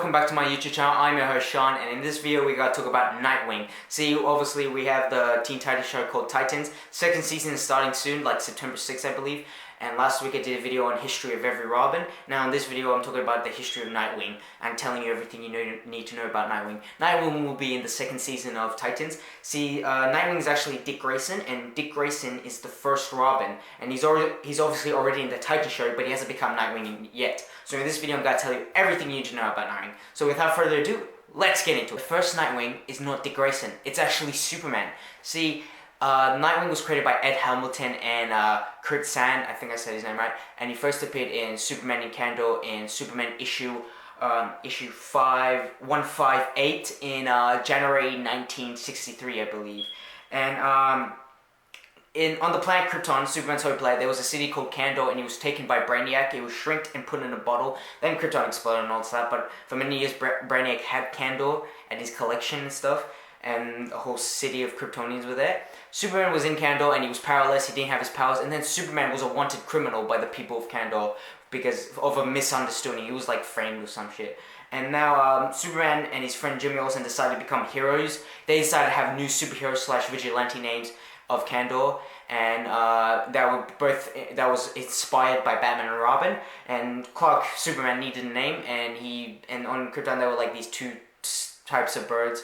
welcome back to my YouTube channel. I'm your host Sean, and in this video we gotta talk about Nightwing. See, obviously we have the Teen Titans show called Titans. Second season is starting soon, like September 6th I believe. And last week I did a video on history of every Robin. Now in this video I'm talking about the history of Nightwing and telling you everything you need to know about Nightwing. Nightwing will be in the second season of Titans. See, Nightwing is actually Dick Grayson, and Dick Grayson is the first Robin. And he's obviously already in the Titan show, but he hasn't become Nightwing yet. So in this video I'm going to tell you everything you need to know about Nightwing. So without further ado, let's get into it. The first Nightwing is not Dick Grayson, it's actually Superman. See, Nightwing was created by Ed Hamilton and Kurt Sand, I think I said his name right, and he first appeared in Superman in Candle in Superman issue 158 in January 1963, I believe. And on the planet Krypton, Superman's home planet, there was a city called Kandor, and he was taken by Brainiac. He was shrinked and put in a bottle. Then Krypton exploded and all that, but for many years Brainiac had Kandor and his collection and stuff, and a whole city of Kryptonians were there. Superman was in Kandor and he was powerless, he didn't have his powers, and then Superman was a wanted criminal by the people of Kandor because of a misunderstanding. He was like framed or some shit. And now Superman and his friend Jimmy Olsen decided to become heroes. They decided to have new superhero / vigilante names of Kandor, and that was inspired by Batman and Robin. And Superman needed a name, and on Krypton there were like these two types of birds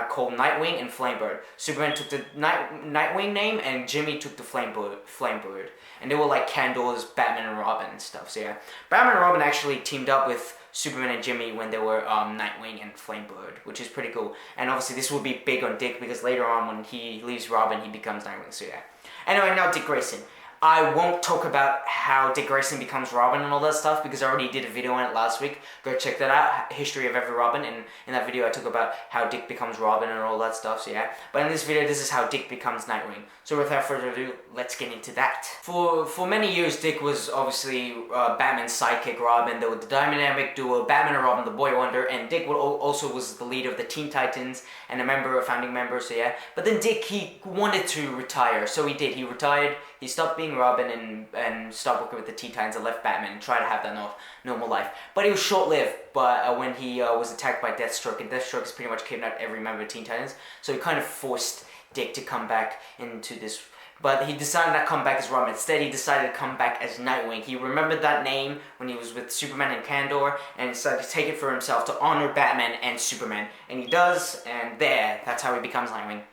called Nightwing and Flamebird. Superman took the Nightwing name, and Jimmy took the Flamebird. And they were like Kandor's Batman and Robin and stuff. So yeah, Batman and Robin actually teamed up with Superman and Jimmy when they were Nightwing and Flamebird, which is pretty cool. And obviously this will be big on Dick because later on when he leaves Robin, he becomes Nightwing. So yeah. Anyway, now Dick Grayson. I won't talk about how Dick Grayson becomes Robin and all that stuff because I already did a video on it last week. Go check that out, History of Every Robin, and in that video I talk about how Dick becomes Robin and all that stuff, so yeah. But in this video, this is how Dick becomes Nightwing. So without further ado, let's get into that. For many years, Dick was obviously Batman's sidekick Robin. There was the dynamic duo, Batman and Robin, the Boy Wonder, and Dick also was the leader of the Teen Titans and a founding member, so yeah. But then Dick, he wanted to retire, so he did. He retired. He stopped being Robin and stopped working with the Teen Titans and left Batman and tried to have that normal life. But it was short-lived, but when he was attacked by Deathstroke, and Deathstroke has pretty much kidnapped every member of Teen Titans, so he kind of forced Dick to come back into this. But he decided not to come back as Robin. Instead, he decided to come back as Nightwing. He remembered that name when he was with Superman and Kandor, and decided to take it for himself to honor Batman and Superman. And he does, and that's how he becomes Nightwing.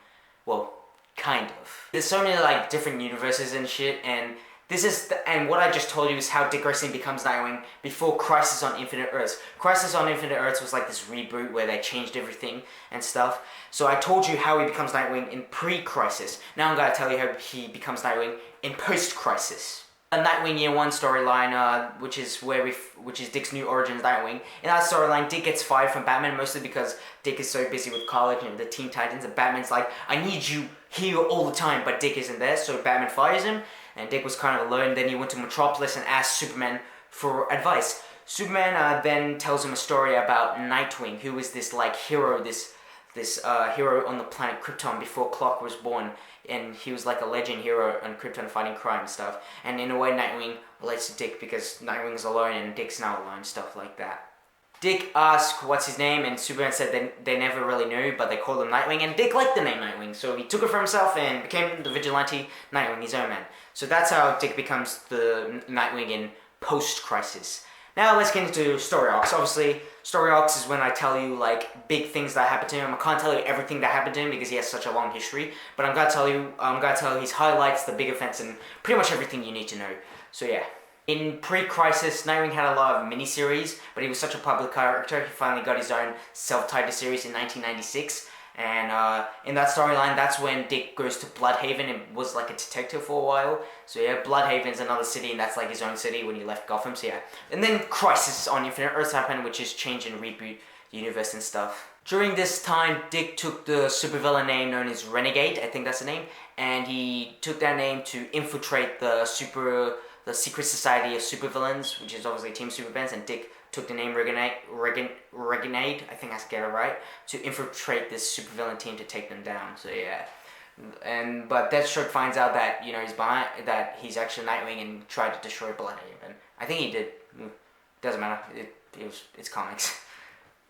Well, kind of. There's so many like different universes and shit, and what I just told you is how Dick Grayson becomes Nightwing before Crisis on Infinite Earths. Crisis on Infinite Earths was like this reboot where they changed everything and stuff. So I told you how he becomes Nightwing in pre-Crisis. Now I'm gonna tell you how he becomes Nightwing in post-Crisis. A Nightwing Year 1 storyline, which is Dick's new origins Nightwing. In that storyline, Dick gets fired from Batman mostly because Dick is so busy with college and the Teen Titans, and Batman's like, I need you here all the time, but Dick isn't there, so Batman fires him, and Dick was kind of alone. Then he went to Metropolis and asked Superman for advice. Superman then tells him a story about Nightwing, who is this like hero, this hero on the planet Krypton before Clark was born, and he was like a legend hero on Krypton fighting crime and stuff. And in a way, Nightwing relates to Dick because Nightwing's alone and Dick's not alone, stuff like that. Dick asked what's his name, and Superman said they never really knew, but they called him Nightwing, and Dick liked the name Nightwing, so he took it for himself and became the vigilante Nightwing, his own man. So that's how Dick becomes the Nightwing in post-Crisis. Now let's get into story arcs. Obviously, story arcs is when I tell you like big things that happened to him. I can't tell you everything that happened to him because he has such a long history, but I'm gonna tell you his highlights, the big events, and pretty much everything you need to know. So yeah. In pre-Crisis, Nightwing had a lot of miniseries, but he was such a popular character, he finally got his own self-titled series in 1996. And in that storyline, that's when Dick goes to Bloodhaven and was like a detective for a while. So yeah, Bloodhaven's another city, and that's like his own city when he left Gotham, so yeah. And then Crisis on Infinite Earths happened, which is change and reboot the universe and stuff. During this time, Dick took the supervillain name known as Renegade, I think that's the name, and he took that name to infiltrate the secret society of supervillains, which is obviously Team Supervillains, and Dick took the name Renegade, I think I get it right, to infiltrate this supervillain team to take them down. So yeah, but Deathstroke finds out that he's actually Nightwing and tried to destroy Bloodhaven. I think he did. Doesn't matter. It's comics.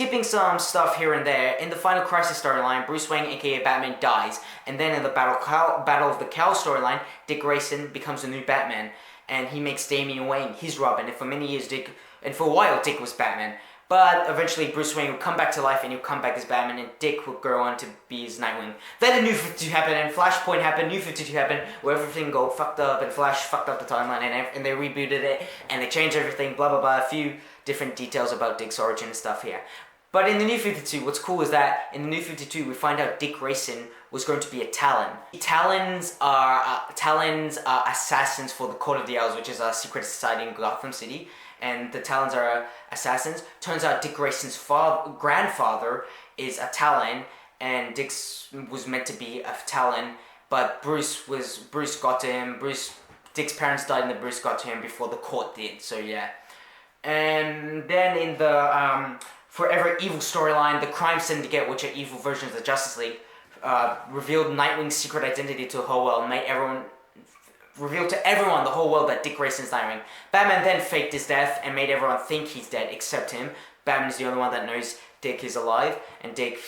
Skipping some stuff here and there, in the Final Crisis storyline, Bruce Wayne, aka Batman, dies. And then in the Battle of the Cowl storyline, Dick Grayson becomes the new Batman. And he makes Damian Wayne his Robin. And for many years, for a while, Dick was Batman. But eventually, Bruce Wayne will come back to life and he'll come back as Batman, and Dick will go on to be his Nightwing. Then the New 52 happened, and Flashpoint happened, New 52 happened, where everything got fucked up, and Flash fucked up the timeline, and they rebooted it, and they changed everything, blah blah blah, a few different details about Dick's origin and stuff here. But in the New 52, what's cool is that in the New 52, we find out Dick Grayson was going to be a Talon. Talons are assassins for the Court of the Owls, which is a secret society in Gotham City. And the Talons are assassins. Turns out Dick Grayson's grandfather is a Talon, and Dick's was meant to be a Talon, but Bruce got to him. Dick's parents died, and then Bruce got to him before the court did. So yeah. And then in the Forever Evil storyline, the Crime Syndicate, which are evil versions of the Justice League, revealed Nightwing's secret identity to the whole world, revealed to everyone, the whole world, that Dick Grayson's Nightwing. Batman then faked his death and made everyone think he's dead except him. Batman's the only one that knows Dick is alive, and Dick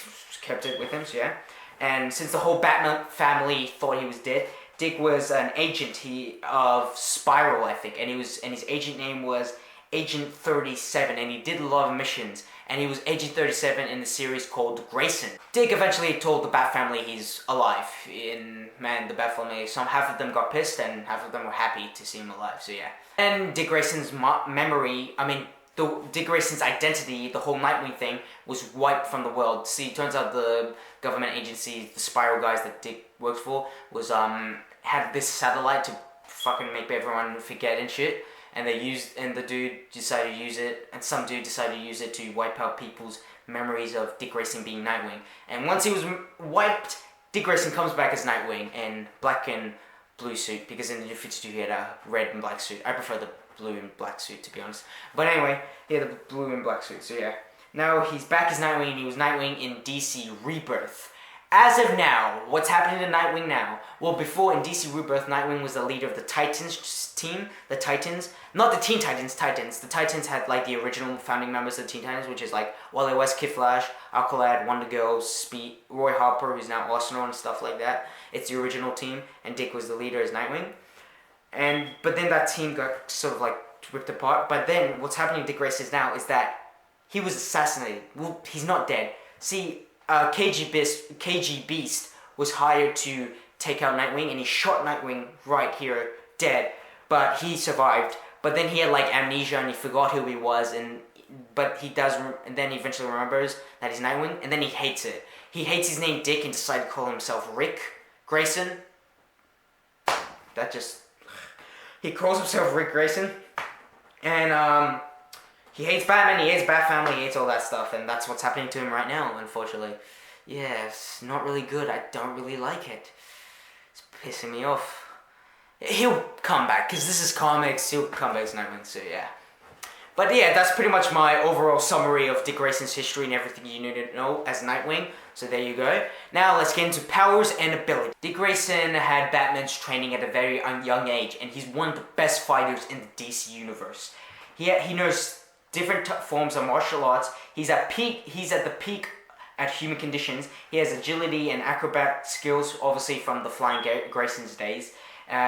kept it with him, so yeah. And since the whole Batman family thought he was dead, Dick was an agent of Spiral, I think, and his agent name was Agent 37, and he did a lot of missions, and he was Agent 37 in the series called Grayson. Dick eventually told the Bat family he's alive, and man, the Bat family, half of them got pissed, and half of them were happy to see him alive, so yeah. And Dick Grayson's Dick Grayson's identity, the whole Nightwing thing, was wiped from the world. See, it turns out the government agency, the Spiral guys that Dick works for, had this satellite to fucking make everyone forget and shit. And the dude decided to use it, and some dude decided to use it to wipe out people's memories of Dick Grayson being Nightwing. And once he was wiped, Dick Grayson comes back as Nightwing in black and blue suit, because in the New 52 he had a red and black suit. I prefer the blue and black suit, to be honest. But anyway, he had the blue and black suit, so yeah. Now he's back as Nightwing, and he was Nightwing in DC Rebirth. As of now, what's happening to Nightwing now? Well, before in DC Rebirth, Nightwing was the leader of the Titans team. The Titans, not the Teen Titans, Titans. The Titans had like the original founding members of the Teen Titans, which is like Wally West, Kid Flash, Aqualad, Wonder Girl, Speed, Roy Harper, who's now Arsenal and stuff like that. It's the original team, and Dick was the leader as Nightwing. But then that team got sort of like ripped apart. But then what's happening to Dick Grayson now is that he was assassinated. Well, he's not dead. See, KG Beast was hired to take out Nightwing, and he shot Nightwing right here, dead. But he survived. But then he had like amnesia, and he forgot who he was, and then he eventually remembers that he's Nightwing, and then he hates it. He hates his name Dick and decided to call himself Rick Grayson. He calls himself Rick Grayson, and he hates Batman, he hates Bat Family, he hates all that stuff, and that's what's happening to him right now, unfortunately. Yeah, it's not really good. I don't really like it. It's pissing me off. He'll come back, because this is comics. He'll come back as Nightwing, so yeah. But yeah, that's pretty much my overall summary of Dick Grayson's history and everything you need to know as Nightwing. So there you go. Now let's get into powers and ability. Dick Grayson had Batman's training at a very young age, and he's one of the best fighters in the DC universe. He knows different forms of martial arts. He's at the peak at human conditions. He has agility and acrobat skills, obviously from the Flying Grayson's days.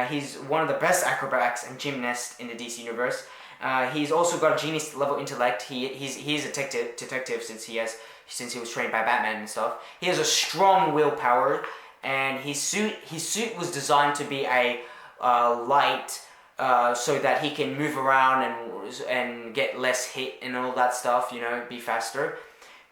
He's one of the best acrobats and gymnasts in the DC universe. He's also got a genius level intellect. He's a detective since he was trained by Batman and stuff. He has a strong willpower, and his suit was designed to be a light, so that he can move around and get less hit and all that stuff. Be faster.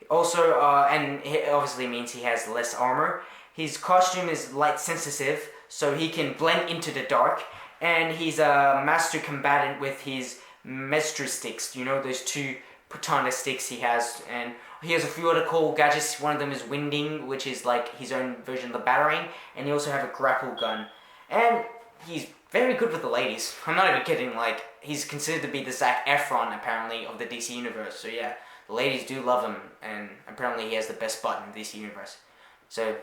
Also, and it obviously means he has less armor. His costume is light sensitive, so he can blend into the dark. And he's a master combatant with his Mestre sticks. Those two Protona sticks he has. And he has a few other cool gadgets. One of them is Winding, which is like his own version of the Batarang. And he also has a grapple gun. And he's very good with the ladies. I'm not even kidding. Like, he's considered to be the Zac Efron, apparently, of the DC universe. So yeah, the ladies do love him. And apparently he has the best butt in the DC universe. So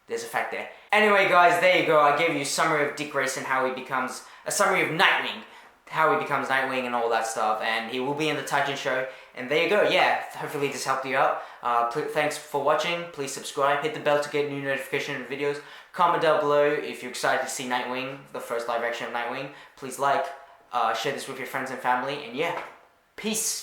there's a fact there. Anyway, guys, there you go. I gave you a summary of Dick Grayson, how he becomes a summary of Nightwing. how he becomes Nightwing and all that stuff, and he will be in the Titan show. And there you go. Yeah, hopefully this helped you out. Thanks for watching. Please subscribe, hit the bell to get new notification videos. Comment down below if you're excited to see Nightwing, the first live action of Nightwing. Please like, share this with your friends and family, and yeah, peace.